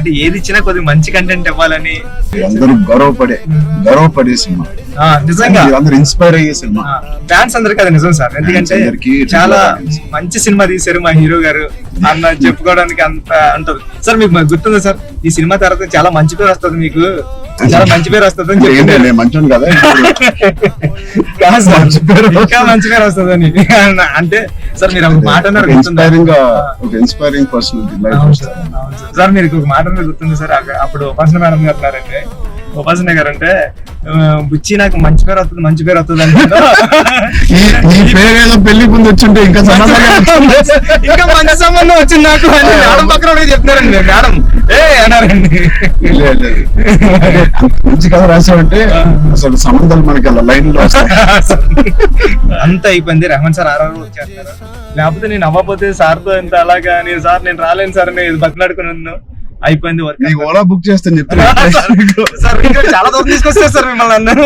అంటే ఏది ఇచ్చినా కొద్దిగా మంచి కంటెంట్ ఇవ్వాలని అందరూ గౌరవపడే సినిమా, నిజంగా అందరూ ఇన్స్పైర్ అయ్యే సినిమా. ఫ్యాన్స్ అందరికి అది నిజం సార్. ఎందుకంటే అందరికీ చాలా మంచి సినిమా తీశారు మా హీరో గారు అన్న చెప్పుకోవడానికి అంత అంటది సార్. మీకు గుర్తుందా సార్, ఈ సినిమా తర్వాత చాలా మంచి పేరు వస్తుంది, మీకు చాలా మంచి పేరు వస్తుంది అని చెప్పి మంచి కదా ఇంకా మంచి పేరు వస్తుంది అని అంటే సార్ మీరు ఒక మాట అన్నారు ఇన్స్పైరింగ్ పర్సనాలిటీ సార్. మీరు ఒక మాట అన్నారు గుర్తుంది సార్, అప్పుడు ఉపాసన మేడం గారు అన్నారండి, ఉపాసన గారు అంటే బుచ్చి నాకు మంచి పేరు వస్తుంది అంటే పెళ్లి ముందు వచ్చింటే ఇంకా ఇంకా మంచి సంబంధం వచ్చింది నాకు అని మేడం పక్కన చెప్తున్నారండి. మేడం అన్నారండి మంచి కథ రాసామంటే అసలు సంబంధాలు మనకి లైన్ లో అంత అయిపోయింది. రెహమాన్ సార్ ఆర్ఆర్ వచ్చేస్తున్నారు, లేకపోతే నేను అవ్వకపోతే సార్తో ఎంత అలాగా నేను సార్ నేను రాలేను సార్ అని బతిలాడుకుని ఉన్నాను. అయిపోయింది వర్క్. ఓలా బుక్ చేస్తాను చెప్తాను సార్ చాలా దూరం తీసుకొస్తారు సార్ మిమ్మల్ని అన్నారు.